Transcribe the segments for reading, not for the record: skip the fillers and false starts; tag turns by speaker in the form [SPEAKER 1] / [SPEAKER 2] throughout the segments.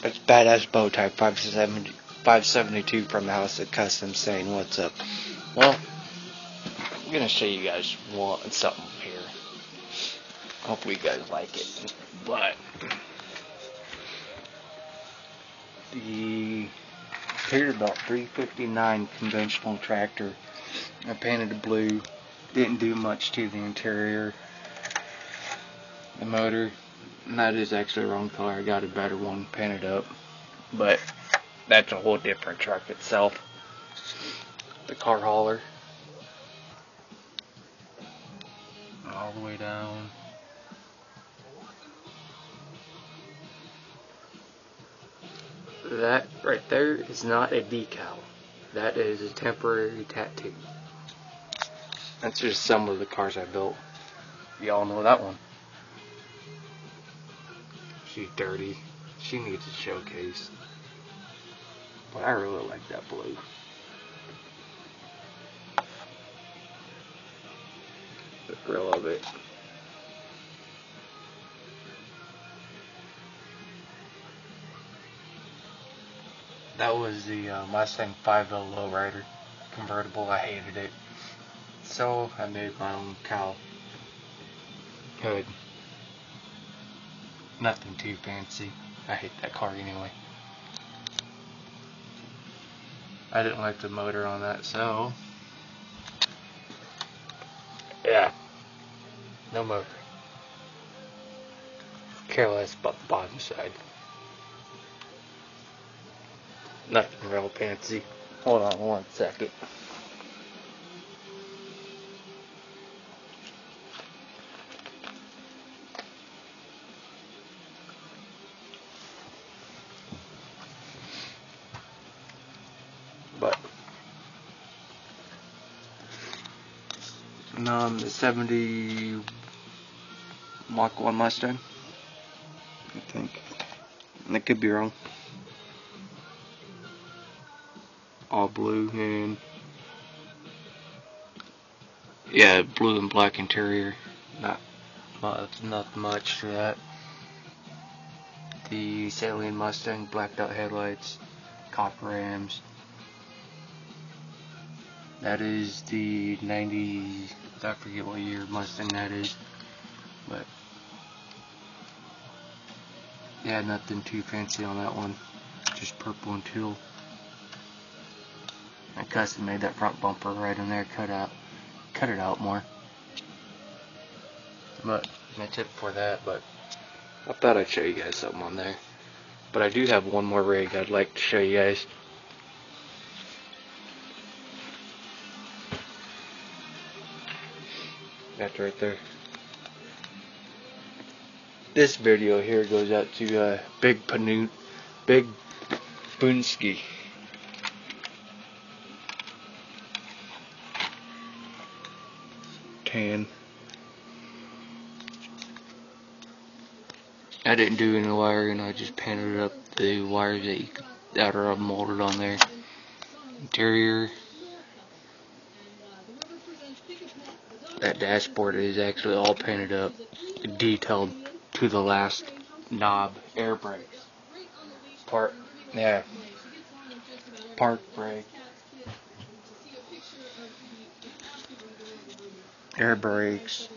[SPEAKER 1] It's badass bow type 572 from the House of Custom saying what's up. Well, I'm gonna show you guys something here. Hopefully you guys like it. But the Peterbilt 359 conventional tractor, I painted it blue. Didn't do much to the interior. The motor, and that is actually the wrong color. I got a better one painted up, but that's a whole different truck itself. The car hauler, all the way down. That right there is not a decal. That is a temporary tattoo. That's just some of the cars I built. Y'all know that one. She's dirty. She needs a showcase. But I really like that blue. The grill of it. That was the Mustang 5L lowrider convertible. I hated it. So I made my own cow hood. Nothing too fancy. I hate that car anyway. I didn't like the motor on that, so yeah, no motor. Care less about the bottom side. Nothing real fancy. Hold on one second. But the 70 Mach 1 Mustang, I think. I could be wrong. All blue and yeah, blue and black interior. Not much to that. The Salient Mustang, blacked out headlights, copper rims. That is the 90, I forget what year Mustang that is, but yeah, nothing too fancy on that one, just purple and teal. I custom made that front bumper right in there, cut it out more. But that's it for that. But I thought I'd show you guys something on there. But I do have one more rig I'd like to show you guys. That's right there. This video here goes out to Big Boonsky. Tan. I didn't do any wiring. I just painted up the wires that are molded on there. Interior. That dashboard is actually all painted up, detailed to the last knob. Air brakes. Park brake. Air brakes.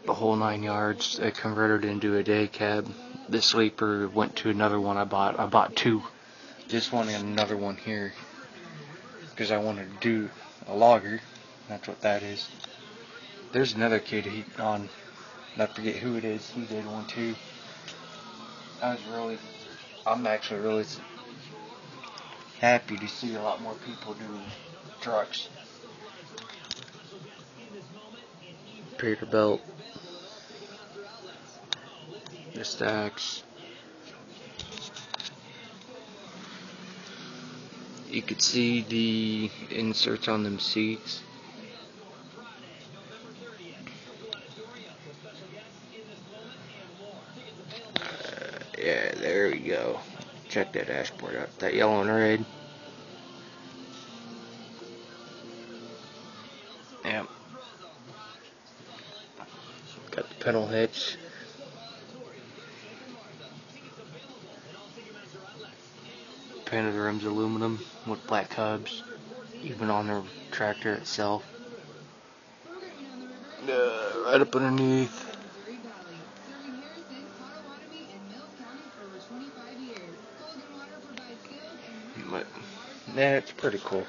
[SPEAKER 1] The whole 9 yards. I converted into a day cab. The sleeper went to another one I bought. I bought two. This one and another one here, because I wanted to do a logger. That's what that is. There's another kid I forget who it is. He did one too. I'm actually really happy to see a lot more people doing trucks. Peterbilt. The stacks. You could see the inserts on them seats. Yeah, there we go. Check that dashboard out. That yellow and red. Yep. Got the pedal hitch. painted the rims aluminum with black hubs, even on the tractor itself. Right up underneath. But, yeah, it's pretty cool.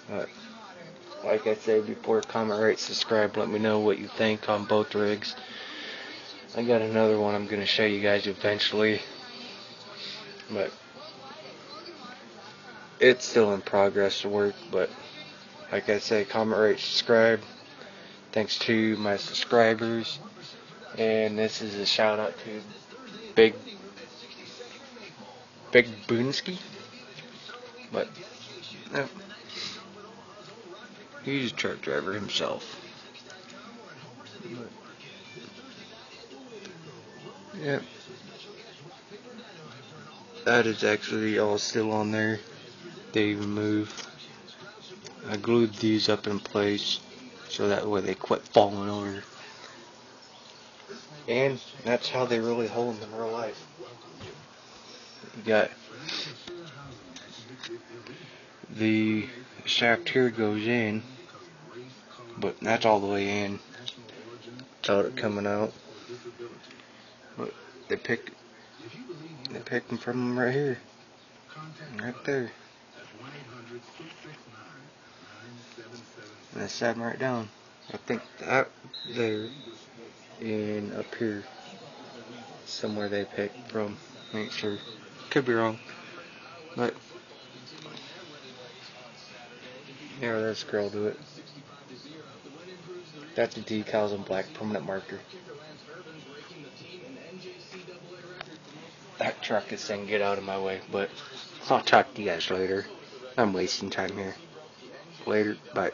[SPEAKER 1] But, like I said before, comment, rate, subscribe. Let me know what you think on both rigs. I got another one I'm going to show you guys eventually. But it's still in progress of work. But like I said, comment, rate, subscribe. Thanks to my subscribers. And this is a shout out to Big Boonsky. But he's a truck driver himself. Yep. That is actually all still on there. They even move. I glued these up in place so that way they quit falling over. And that's how they really hold them in real life. You got the shaft here goes in, but that's all the way in. Without it coming out. But they picked them from right here. Right there. And I sat them right down. I think that there and up here somewhere they picked from. Ain't sure. Could be wrong. But yeah, there's a scroll to it. That's the decals in black permanent marker. That truck is saying get out of my way, but I'll talk to you guys later. I'm wasting time here. Later, bye.